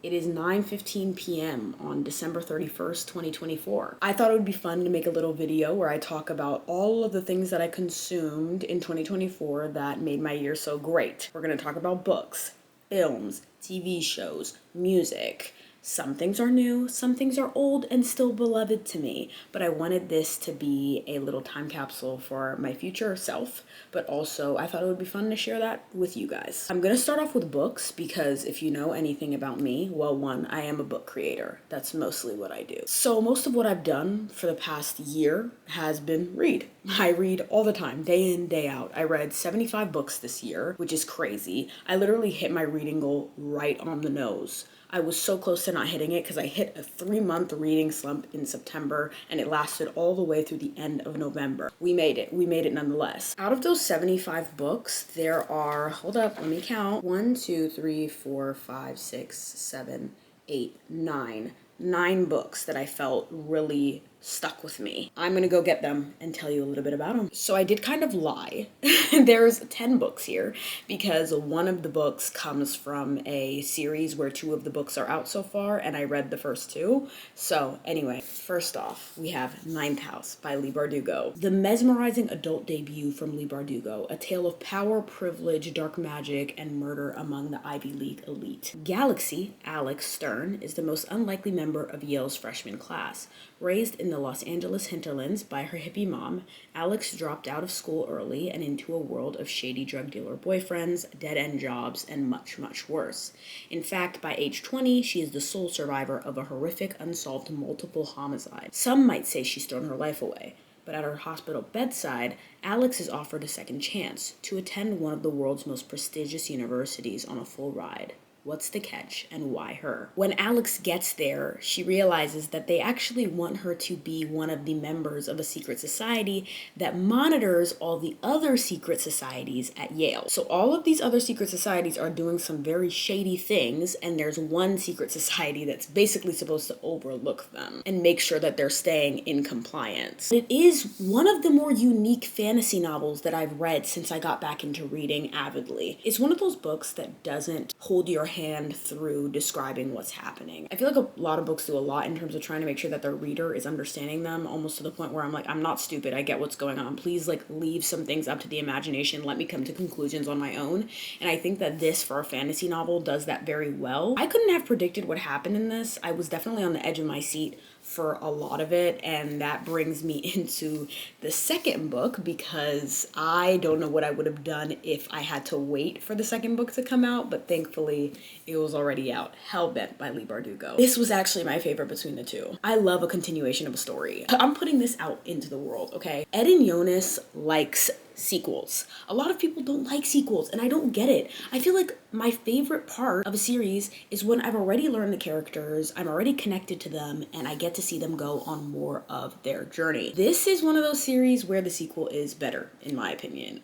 It is 9:15 p.m. on December 31st, 2024. I thought it would be fun to make a little video where I talk about all of the things that I consumed in 2024 that made my year so great. We're going to talk about books, films, TV shows, music. Some things are new, some things are old and still beloved to me, but I wanted this to be a little time capsule for my future self, but also I thought it would be fun to share that with you guys. I'm gonna start off with books because if you know anything about me, well, one, I am a book creator. That's mostly what I do. So most of what I've done for the past year has been read. I read all the time, day in, day out. I read 75 books this year, which is crazy. I literally hit my reading goal right on the nose. I was so close to not hitting it because I hit a 3-month reading slump in September and it lasted all the way through the end of November. We made it nonetheless. Out of those 75 books, there are, hold up, let me count, 1, 2, 3, 4, 5, 6, 7, 8, 9. 9 books that I felt really stuck with me. I'm gonna go get them and tell you a little bit about them. So I did kind of lie. There's 10 books here because one of the books comes from a series where 2 of the books are out so far and I read the first 2. So anyway, first off, we have Ninth House by Leigh Bardugo. The mesmerizing adult debut from Leigh Bardugo, a tale of power, privilege, dark magic, and murder among the Ivy League elite. Galaxy, Alex Stern, is the most unlikely member of Yale's freshman class. Raised in the Los Angeles hinterlands by her hippie mom, Alex dropped out of school early and into a world of shady drug dealer boyfriends, dead-end jobs, and much, much worse. In fact, by age 20, she is the sole survivor of a horrific, unsolved multiple homicide. Some might say she's thrown her life away, but at her hospital bedside, Alex is offered a second chance to attend one of the world's most prestigious universities on a full ride. What's the catch and why her? When Alex gets there, she realizes that they actually want her to be one of the members of a secret society that monitors all the other secret societies at Yale. So all of these other secret societies are doing some very shady things, and there's one secret society that's basically supposed to overlook them and make sure that they're staying in compliance. It is one of the more unique fantasy novels that I've read since I got back into reading avidly. It's one of those books that doesn't hold your hand through describing what's happening. I feel like a lot of books do a lot in terms of trying to make sure that their reader is understanding them, almost to the point where I'm like, I'm not stupid, I get what's going on. Please leave some things up to the imagination, let me come to conclusions on my own. And I think that this, for a fantasy novel, does that very well. I couldn't have predicted what happened in this. I was definitely on the edge of my seat for a lot of it, and that brings me into the second book because I don't know what I would have done if I had to wait for the second book to come out, but thankfully it was already out. Hellbent by Leigh Bardugo. This was actually my favorite between the 2. I love a continuation of a story. I'm putting this out into the world, okay? Edenkkyonas likes sequels. A lot of people don't like sequels, and I don't get it. I feel like my favorite part of a series is when I've already learned the characters, I'm already connected to them, and I get to see them go on more of their journey. This is one of those series where the sequel is better, in my opinion.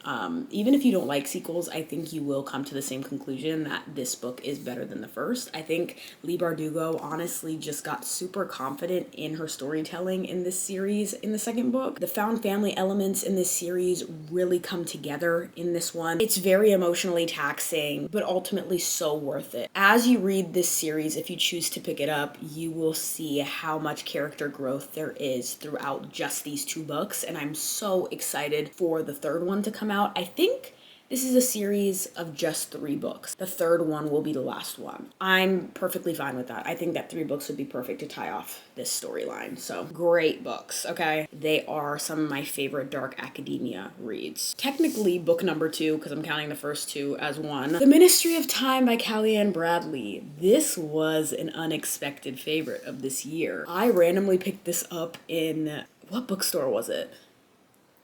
Even if you don't like sequels, I think you will come to the same conclusion that this book is better than the first. I think Leigh Bardugo honestly just got super confident in her storytelling in this series in the second book. The found family elements in this series really come together in this one. It's very emotionally taxing, but ultimately so worth it. As you read this series, if you choose to pick it up, you will see how much character growth there is throughout just these 2 books, and I'm so excited for the third one to come out. I think this is a series of just 3 books. The third one will be the last one. I'm perfectly fine with that. I think that 3 books would be perfect to tie off this storyline. So great books, okay? They are some of my favorite dark academia reads. Technically book number 2, because I'm counting the first 2 as one. The Ministry of Time by Kellyanne Bradley. This was an unexpected favorite of this year. I randomly picked this up in, what bookstore was it?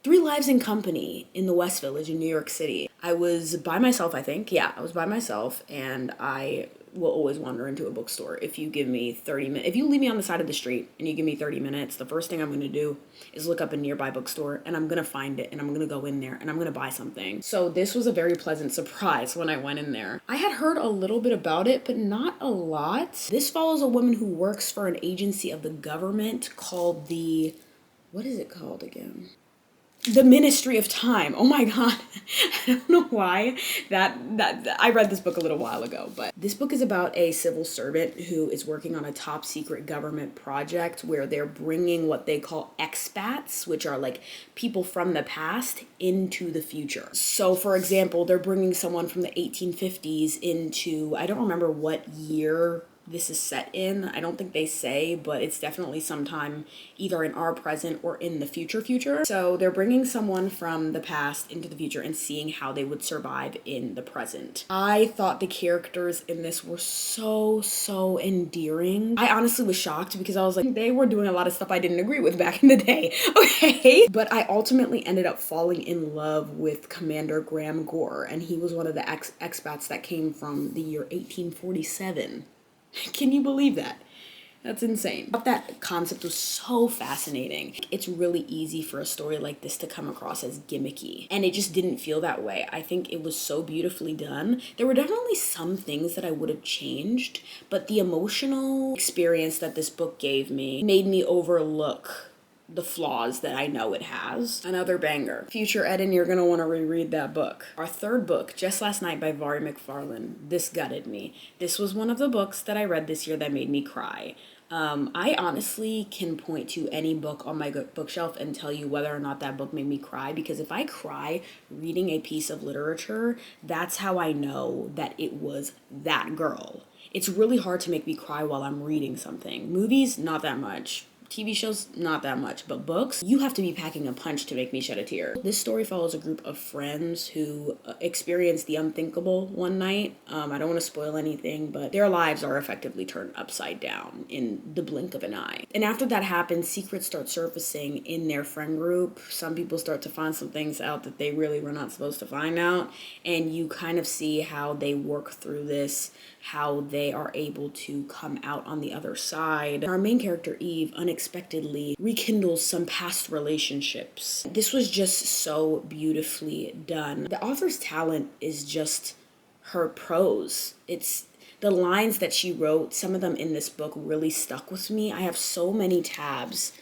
3 Lives in Company in the West Village in New York City. I was by myself, I think. Yeah, I was by myself, and I will always wander into a bookstore. If you give me 30 minutes, if you leave me on the side of the street and you give me 30 minutes, the first thing I'm going to do is look up a nearby bookstore, and I'm going to find it, and I'm going to go in there, and I'm going to buy something. So this was a very pleasant surprise when I went in there. I had heard a little bit about it, but not a lot. This follows a woman who works for an agency of the government called the, what is it called again? The Ministry of Time. Oh my god. I don't know why that I read this book a little while ago, but this book is about a civil servant who is working on a top secret government project where they're bringing what they call expats, which are like people from the past, into the future. So for example, they're bringing someone from the 1850s into, I don't remember what year this is set in. I don't think they say, but it's definitely sometime either in our present or in the future. So they're bringing someone from the past into the future and seeing how they would survive in the present. I thought the characters in this were so endearing. I honestly was shocked because I was like, they were doing a lot of stuff I didn't agree with back in the day, okay? But I ultimately ended up falling in love with Commander Graham Gore, and he was one of the expats that came from the year 1847. Can you believe that? That's insane. But that concept was so fascinating. It's really easy for a story like this to come across as gimmicky, and it just didn't feel that way. I think it was so beautifully done. There were definitely some things that I would have changed, but the emotional experience that this book gave me made me overlook the flaws that I know it has. Another banger. Future Eden, you're gonna want to reread that book. Our third book, Just Last Night by Vari McFarlane. This gutted me. This was one of the books that I read this year that made me cry. I honestly can point to any book on my bookshelf and tell you whether or not that book made me cry, because if I cry reading a piece of literature, that's how I know that it was that girl. It's really hard to make me cry while I'm reading something. Movies, not that much. TV shows, not that much, but books, you have to be packing a punch to make me shed a tear. This story follows a group of friends who experienced the unthinkable one night. I don't want to spoil anything, but their lives are effectively turned upside down in the blink of an eye. And after that happens, secrets start surfacing in their friend group. Some people start to find some things out that they really were not supposed to find out, and you kind of see how they work through this, how they are able to come out on the other side. Our main character, Eve, unexpectedly rekindles some past relationships. This was just so beautifully done. The author's talent is just her prose. It's the lines that she wrote, some of them in this book really stuck with me. I have so many tabs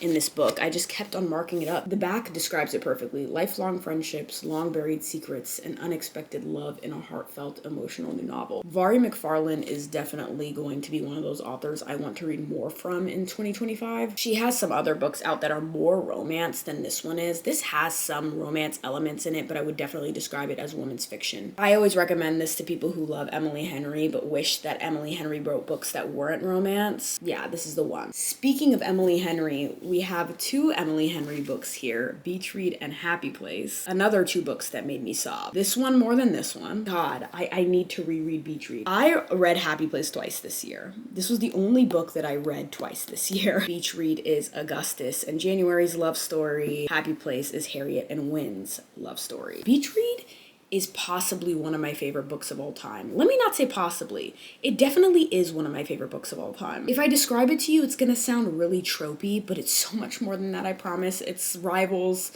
in this book. I just kept on marking it up. The back describes it perfectly. Lifelong friendships, long buried secrets, and unexpected love in a heartfelt, emotional new novel. Vari McFarlane is definitely going to be one of those authors I want to read more from in 2025. She has some other books out that are more romance than this one is. This has some romance elements in it, but I would definitely describe it as women's fiction. I always recommend this to people who love Emily Henry but wish that Emily Henry wrote books that weren't romance. Yeah, this is the one. Speaking of Emily Henry, we have two Emily Henry books here, Beach Read and Happy Place. Another two books that made me sob. This one more than this one. God, I need to reread Beach Read. I read Happy Place twice this year. This was the only book that I read twice this year. Beach Read is Augustus and January's love story. Happy Place is Harriet and Wynn's love story. Beach Read is possibly one of my favorite books of all time. Let me not say possibly. It definitely is one of my favorite books of all time. If I describe it to you, it's gonna sound really tropey, but it's so much more than that, I promise. It's rivals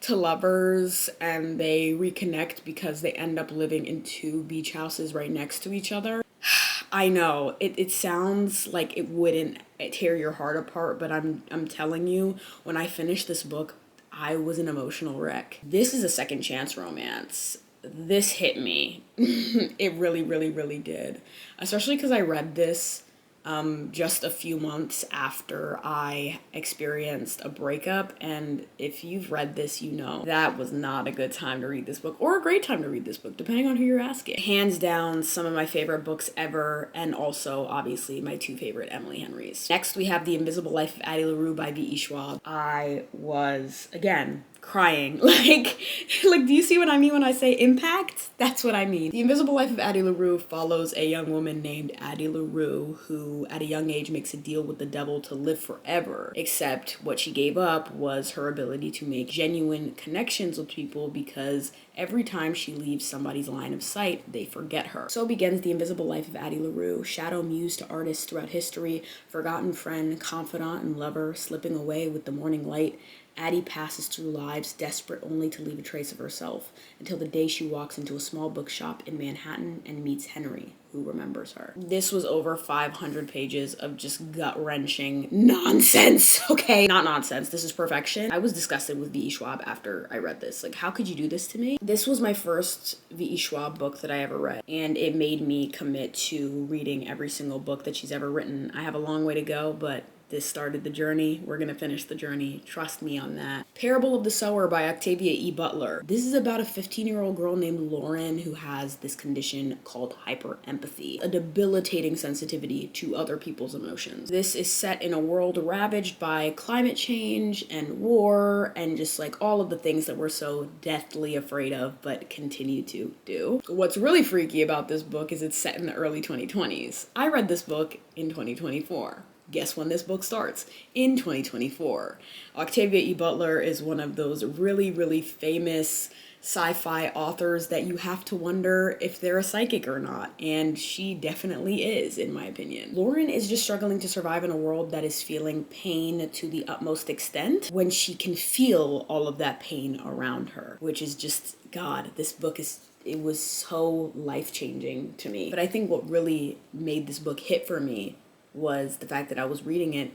to lovers, and they reconnect because they end up living in two beach houses right next to each other. I know, it sounds like it wouldn't tear your heart apart, but I'm telling you, when I finished this book, I was an emotional wreck. This is a second chance romance. This hit me. It really did. Especially because I read this just a few months after I experienced a breakup, and if you've read this, you know that was not a good time to read this book, or a great time to read this book, depending on who you're asking. Hands down, some of my favorite books ever, and also, obviously, my two favorite Emily Henrys. Next, we have The Invisible Life of Addie LaRue by V.E. Schwab. I was, again, crying. Like, do you see what I mean when I say impact? That's what I mean. The Invisible Life of Addie LaRue follows a young woman named Addie LaRue who at a young age makes a deal with the devil to live forever, except what she gave up was her ability to make genuine connections with people, because every time she leaves somebody's line of sight, they forget her. So begins The Invisible Life of Addie LaRue, shadow muse to artists throughout history, forgotten friend, confidant, and lover, slipping away with the morning light. Addie passes through lives desperate only to leave a trace of herself, until the day she walks into a small bookshop in Manhattan and meets Henry, who who remembers her. This was over 500 pages of just gut-wrenching nonsense, okay? Not nonsense, this is perfection. I was disgusted with V.E. Schwab after I read this. Like, how could you do this to me? This was my first V.E. Schwab book that I ever read, and it made me commit to reading every single book that she's ever written. I have a long way to go, but this started the journey. We're gonna finish the journey. Trust me on that. Parable of the Sower by Octavia E. Butler. This is about a 15-year-old girl named Lauren who has this condition called hyperempathy, a debilitating sensitivity to other people's emotions. This is set in a world ravaged by climate change and war and just like all of the things that we're so deathly afraid of but continue to do. What's really freaky about this book is it's set in the early 2020s. I read this book in 2024. Guess when this book starts? In 2024. Octavia E. Butler is one of those really, really famous sci-fi authors that you have to wonder if they're a psychic or not, and she definitely is, in my opinion. Lauren is just struggling to survive in a world that is feeling pain to the utmost extent when she can feel all of that pain around her, which is just, God, this book it was so life-changing to me. But I think what really made this book hit for me was the fact that I was reading it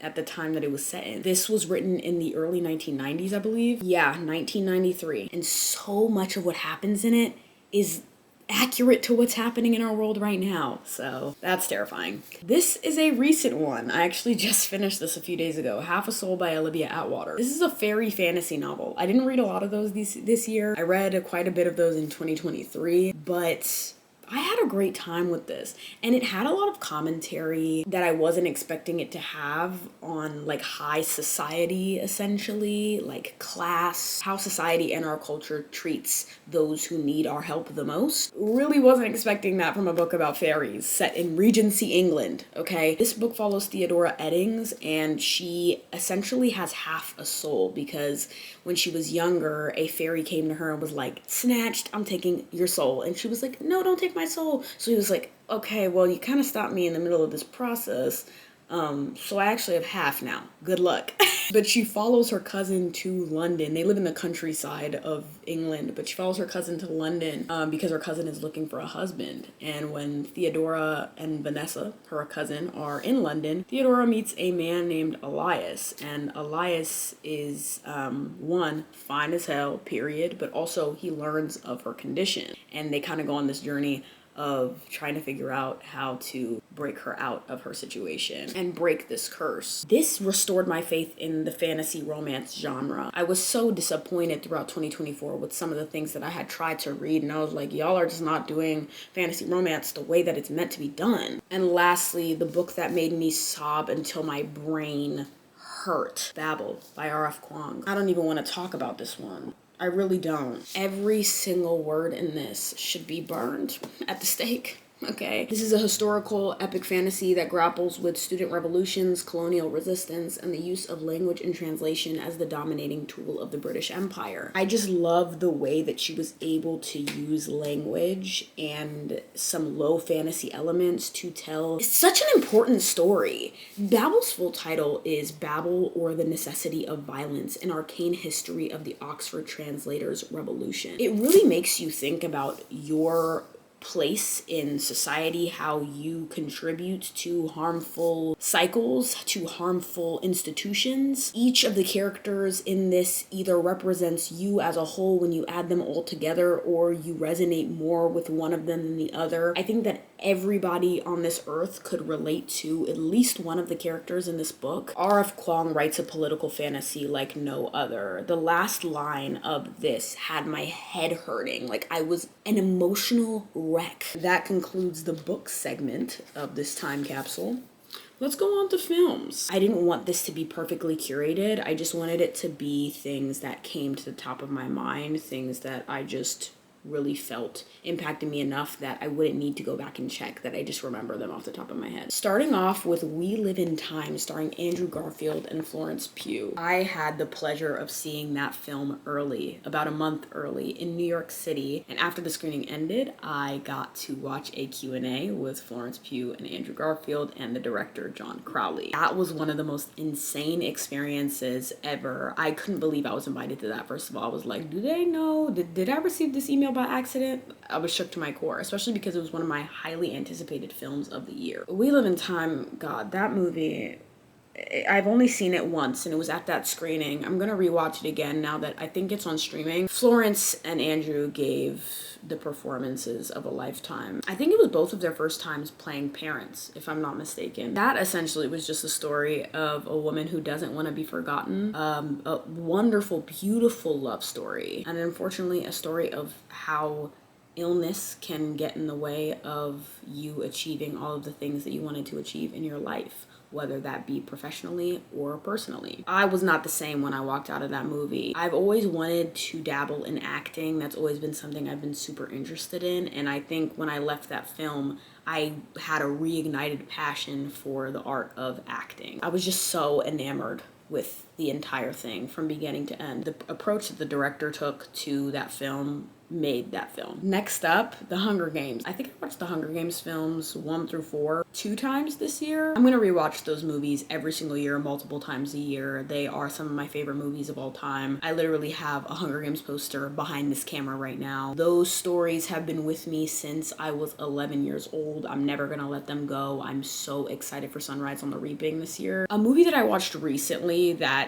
at the time that it was set in. This was written in the early 1990s, I believe. Yeah, 1993. And so much of what happens in it is accurate to what's happening in our world right now. So that's terrifying. This is a recent one. I actually just finished this a few days ago. Half a Soul by Olivia Atwater. This is a fairy fantasy novel. I didn't read a lot of those this year. I read quite a bit of those in 2023, but I had a great time with this, and it had a lot of commentary that I wasn't expecting it to have on like high society, essentially, like class, how society and our culture treats those who need our help the most. Really wasn't expecting that from a book about fairies set in Regency England, okay? This book follows Theodora Eddings, and she essentially has half a soul because when she was younger, a fairy came to her and was like, "Snatched, I'm taking your soul." And she was like, "No, don't take my soul." So he was like, "Okay, well, you kind of stopped me in the middle of this process. So I actually have half now. Good luck." But she follows her cousin to London. They live in the countryside of England, but she follows her cousin to London because her cousin is looking for a husband. And when Theodora and Vanessa, her cousin, are in London, Theodora meets a man named Elias. And Elias is, one, fine as hell, period, but also he learns of her condition. And they kind of go on this journey of trying to figure out how to break her out of her situation and break this curse. This restored my faith in the fantasy romance genre. I was so disappointed throughout 2024 with some of the things that I had tried to read, and I was like, y'all are just not doing fantasy romance the way that it's meant to be done. And lastly, the book that made me sob until my brain hurt, Babel by R.F. Kuang. I don't even want to talk about this one. I really don't. Every single word in this should be burned at the stake. Okay. This is a historical epic fantasy that grapples with student revolutions, colonial resistance, and the use of language and translation as the dominating tool of the British Empire. I just love the way that she was able to use language and some low fantasy elements to tell such an important story. Babel's full title is Babel, or the Necessity of Violence, an Arcane History of the Oxford Translators' Revolution. It really makes you think about your place in society, how you contribute to harmful cycles, to harmful institutions. Each of the characters in this either represents you as a whole when you add them all together, or you resonate more with one of them than the other. I think that everybody on this earth could relate to at least one of the characters in this book. R.F. Kuang writes a political fantasy like no other. The last line of this had my head hurting. Like, I was an emotional wreck. That concludes the book segment of this time capsule. Let's go on to films. I didn't want this to be perfectly curated. I just wanted it to be things that came to the top of my mind, things that I just really felt impacted me enough that I wouldn't need to go back and check, that I just remember them off the top of my head. Starting off with We Live in Time, starring Andrew Garfield and Florence Pugh. I had the pleasure of seeing that film early, about a month early, in New York City, and after the screening ended, I got to watch a Q&A with Florence Pugh and Andrew Garfield and the director, John Crowley. That was one of the most insane experiences ever. I couldn't believe I was invited to that, first of all. I was like, do they know? Did I receive this email by accident, I was shook to my core, especially because it was one of my highly anticipated films of the year. We Live in Time, God, that movie, I've only seen it once, and it was at that screening. I'm gonna rewatch it again now that I think it's on streaming. Florence and Andrew gave the performances of a lifetime. I think it was both of their first times playing parents, if I'm not mistaken. That essentially was just a story of a woman who doesn't want to be forgotten. A wonderful, beautiful love story, and unfortunately a story of how illness can get in the way of you achieving all of the things that you wanted to achieve in your life, whether that be professionally or personally. I was not the same when I walked out of that movie. I've always wanted to dabble in acting. That's always been something I've been super interested in. And I think when I left that film, I had a reignited passion for the art of acting. I was just so enamored with the entire thing from beginning to end. The approach that the director took to that film made that film. Next up, The Hunger Games. I think I watched The Hunger Games films 1 through 4 2 times this year. I'm gonna rewatch those movies every single year, multiple times a year. They are some of my favorite movies of all time. I literally have a Hunger Games poster behind this camera right now. Those stories have been with me since I was 11 years old. I'm never gonna let them go. I'm so excited for Sunrise on the Reaping this year. A movie that I watched recently that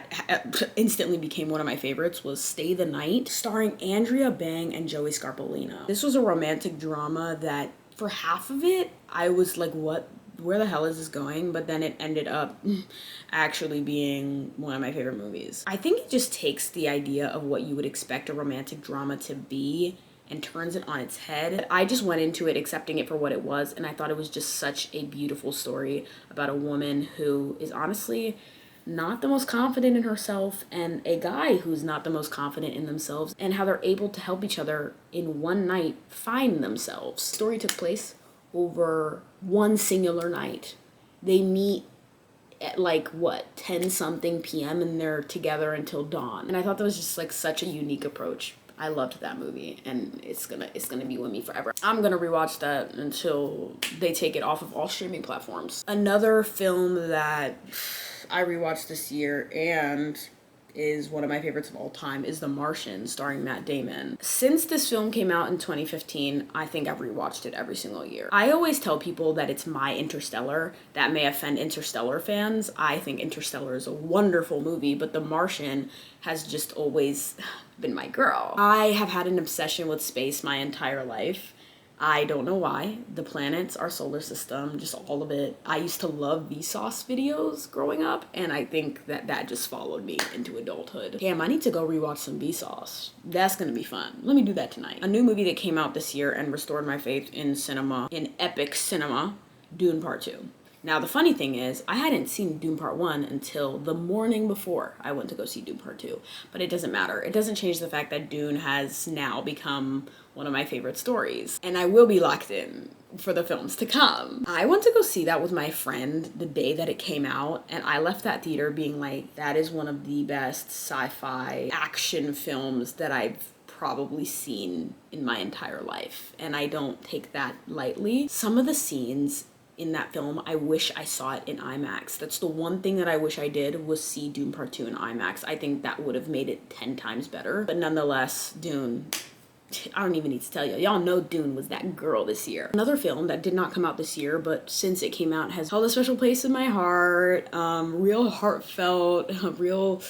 instantly became one of my favorites was Stay the Night, starring Andrea Bang and Joey Scarpolino. This was a romantic drama that for half of it, I was like, where the hell is this going? But then it ended up actually being one of my favorite movies. I think it just takes the idea of what you would expect a romantic drama to be and turns it on its head. I just went into it accepting it for what it was, and I thought it was just such a beautiful story about a woman who is honestly not the most confident in herself, and a guy who's not the most confident in themselves, and how they're able to help each other in one night find themselves. The story took place over one singular night. They meet at 10 something p.m. and they're together until dawn. And I thought that was just like such a unique approach. I loved that movie, and it's gonna be with me forever. I'm gonna rewatch that until they take it off of all streaming platforms. Another film that I rewatched this year and is one of my favorites of all time is The Martian, starring Matt Damon. Since this film came out in 2015, I think I've rewatched it every single year. I always tell people that it's my Interstellar. That may offend Interstellar fans. I think Interstellar is a wonderful movie, but The Martian has just always been my girl. I have had an obsession with space my entire life. I don't know why. The planets, our solar system, just all of it. I used to love Vsauce videos growing up, and I think that just followed me into adulthood. Damn, I need to go rewatch some Vsauce. That's gonna be fun. Let me do that tonight. A new movie that came out this year and restored my faith in cinema, in epic cinema, Dune Part 2. Now, the funny thing is, I hadn't seen Dune Part 1 until the morning before I went to go see Dune Part 2. But it doesn't matter. It doesn't change the fact that Dune has now become one of my favorite stories. And I will be locked in for the films to come. I went to go see that with my friend the day that it came out, and I left that theater being like, that is one of the best sci-fi action films that I've probably seen in my entire life. And I don't take that lightly. Some of the scenes in that film, I wish I saw it in IMAX. That's the one thing that I wish I did, was see Dune Part 2 in IMAX. I think that would have made it 10 times better. But nonetheless, Dune, I don't even need to tell you. Y'all know Dune was that girl this year. Another film that did not come out this year, but since it came out has held a special place in my heart. Real heartfelt, real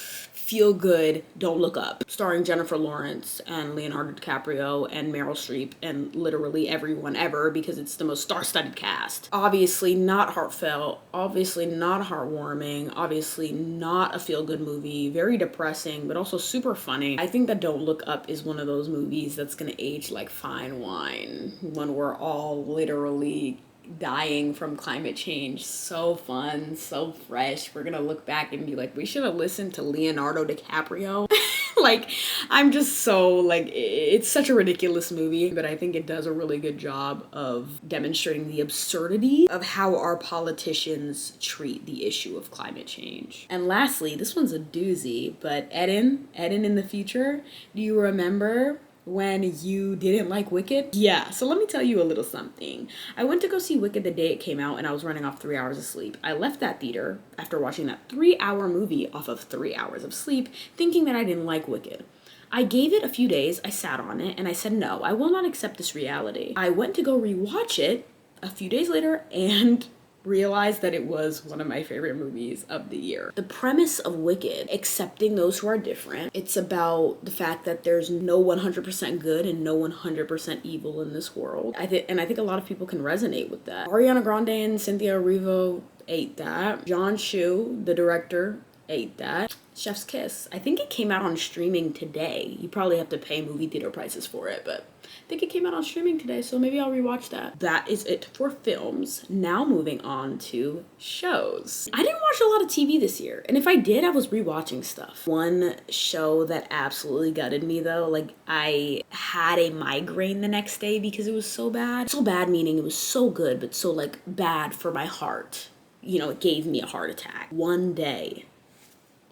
feel good, Don't Look Up, starring Jennifer Lawrence and Leonardo DiCaprio and Meryl Streep and literally everyone ever, because it's the most star-studded cast. Obviously not heartfelt, obviously not heartwarming, obviously not a feel-good movie, very depressing, but also super funny. I think that Don't Look Up is one of those movies that's gonna age like fine wine when we're all literally dying from climate change. So fun, so fresh. We're gonna look back and be like, we should have listened to Leonardo DiCaprio. Like, I'm just so, like, it's such a ridiculous movie, but I think it does a really good job of demonstrating the absurdity of how our politicians treat the issue of climate change. And lastly, this one's a doozy, but Eden in the future, do you remember when you didn't like Wicked? Yeah, so let me tell you a little something. I went to go see Wicked the day it came out, and I was running off 3 hours of sleep. I left that theater after watching that 3-hour movie off of 3 hours of sleep, thinking that I didn't like Wicked. I gave it a few days, I sat on it, and I said, no, I will not accept this reality. I went to go rewatch it a few days later and realized that it was one of my favorite movies of the year. The premise of Wicked, accepting those who are different, it's about the fact that there's no 100% good and no 100% evil in this world. I think a lot of people can resonate with that. Ariana Grande and Cynthia Erivo ate that. John Chu, the director, ate that. Chef's Kiss. I think it came out on streaming today. You probably have to pay movie theater prices for it, but I think it came out on streaming today, so maybe I'll rewatch that. That is it for films. Now moving on to shows. I didn't watch a lot of TV this year, and if I did, I was rewatching stuff. One show that absolutely gutted me though, like I had a migraine the next day because it was so bad. So bad meaning it was so good, but so like bad for my heart. You know, it gave me a heart attack. One Day.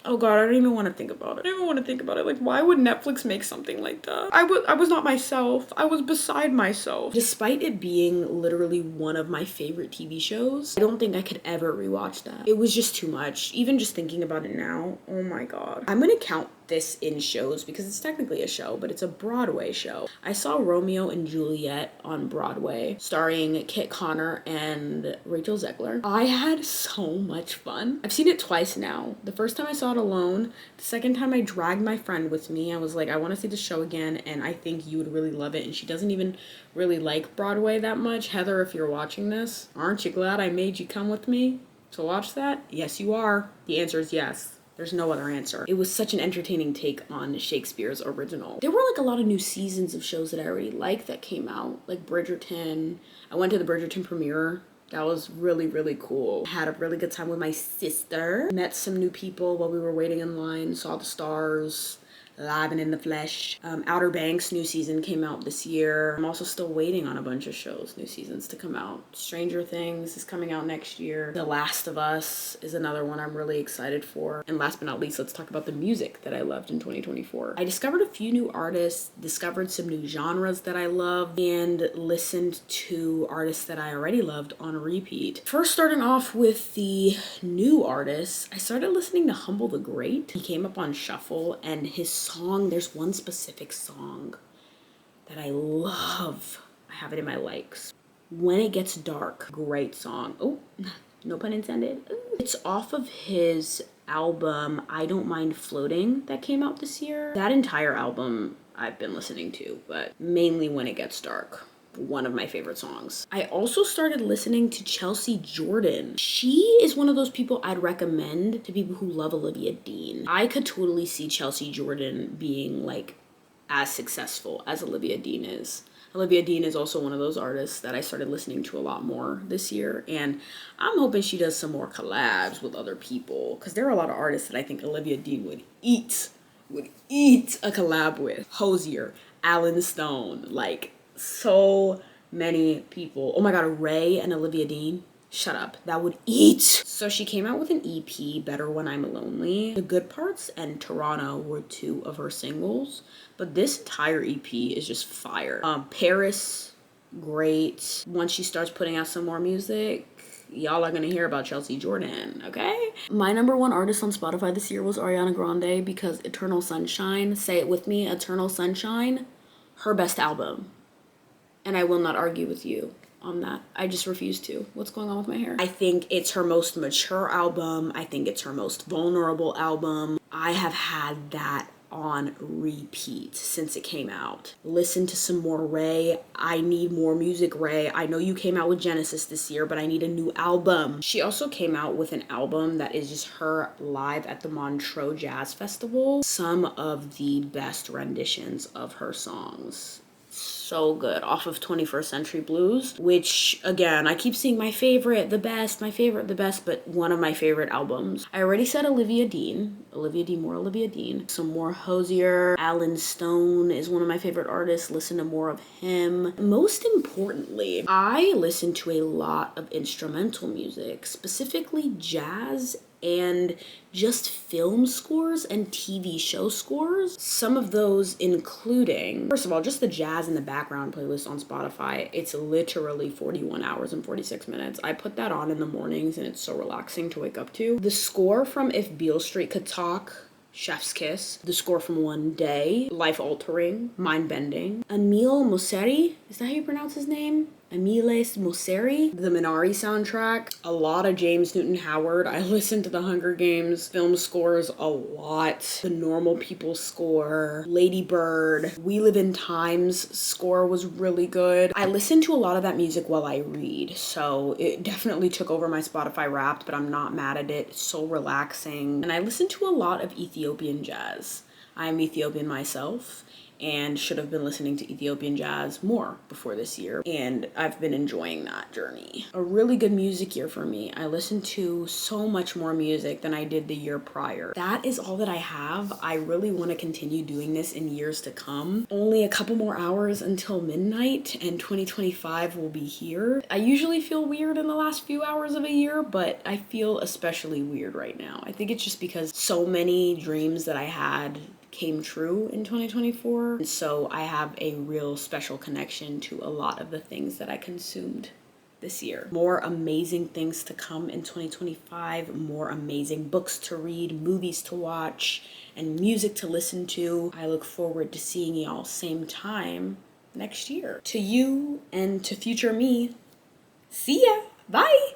Oh God, I don't even want to think about it. I don't even want to think about it. Like, why would Netflix make something like that? I was not myself. I was beside myself. Despite it being literally one of my favorite TV shows, I don't think I could ever rewatch that. It was just too much. Even just thinking about it now, oh my God. I'm gonna count this in shows because it's technically a show, but it's a Broadway show. I saw Romeo and Juliet on Broadway, starring Kit Connor and Rachel Zegler. I had so much fun. I've seen it twice now. The first time I saw it alone. The second time I dragged my friend with me. I was like, I want to see the show again, and I think you would really love it. And she doesn't even really like Broadway that much. Heather, if you're watching this, aren't you glad I made you come with me to watch that? Yes, you are. The answer is yes. There's no other answer. It was such an entertaining take on Shakespeare's original. There were like a lot of new seasons of shows that I already liked that came out, like Bridgerton. I went to the Bridgerton premiere. That was really, really cool. Had a really good time with my sister. Met some new people while we were waiting in line. Saw the stars. Live and in the flesh. Outer Banks new season came out this year. I'm also still waiting on a bunch of shows, new seasons to come out. Stranger Things is coming out next year. The Last of Us is another one I'm really excited for. And last but not least, let's talk about the music that I loved in 2024. I discovered a few new artists, discovered some new genres that I love, and listened to artists that I already loved on repeat. First, starting off with the new artists, I started listening to Humble the Great. He came up on Shuffle, and his song, there's one specific song that I love. I have it in my likes. When It Gets Dark, great song. Oh, no pun intended. Ooh. It's off of his album I Don't Mind Floating that came out this year. That entire album I've been listening to, but mainly When It Gets Dark. One of my favorite songs. I also started listening to Chelsea Jordan. She is one of those people I'd recommend to people who love Olivia Dean. I could totally see Chelsea Jordan being like as successful as Olivia Dean is. Olivia Dean is also one of those artists that I started listening to a lot more this year, and I'm hoping she does some more collabs with other people, because there are a lot of artists that I think Olivia Dean would eat a collab with. Hosier, Alan Stone, like so many people. Oh my God, Ray and Olivia Dean. Shut up. That would eat. So she came out with an EP, Better When I'm Lonely. The Good Parts and Toronto were two of her singles, but this entire EP is just fire. Paris, great. Once she starts putting out some more music, y'all are gonna hear about Chelsea Jordan, okay? My number one artist on Spotify this year was Ariana Grande, because Eternal Sunshine, say it with me, Eternal Sunshine, her best album. And I will not argue with you on that. I just refuse to. What's going on with my hair? I think it's her most mature album. I think it's her most vulnerable album. I have had that on repeat since it came out. Listen to some more Ray. I need more music, Ray. I know you came out with Genesis this year, but I need a new album. She also came out with an album that is just her live at the Montreux Jazz Festival. Some of the best renditions of her songs. So good, off of 21st Century Blues, which again, I keep seeing my favorite, the best, my favorite, the best, but one of my favorite albums. I already said Olivia Dean, more Olivia Dean. Some more Hosier. Alan Stone is one of my favorite artists. Listen to more of him. Most importantly, I listen to a lot of instrumental music, specifically jazz and just film scores and TV show scores. Some of those including, first of all, just the jazz in the background playlist on Spotify. It's literally 41 hours and 46 minutes. I put that on in the mornings and it's so relaxing to wake up to. The score from If Beale Street Could Talk Chef's Kiss, the score from One Day, Life Altering, Mind Bending, Emile Mosseri, is that how you pronounce his name? Emile Mosseri, the Minari soundtrack, a lot of James Newton Howard. I listened to the Hunger Games film scores a lot. The Normal People score, Lady Bird, We Live in Time's score was really good. I listen to a lot of that music while I read, so it definitely took over my Spotify Wrapped, but I'm not mad at it. It's so relaxing. And I listen to a lot of Ethiopian jazz. I'm Ethiopian myself, and should have been listening to Ethiopian jazz more before this year, and I've been enjoying that journey. A really good music year for me. I listened to so much more music than I did the year prior. That is all that I have. I really want to continue doing this in years to come. Only a couple more hours until midnight, and 2025 will be here. I usually feel weird in the last few hours of a year, but I feel especially weird right now. I think it's just because so many dreams that I had came true in 2024. And so I have a real special connection to a lot of the things that I consumed this year. More amazing things to come in 2025, more amazing books to read, movies to watch, and music to listen to. I look forward to seeing y'all same time next year. To you and to future me, see ya. Bye.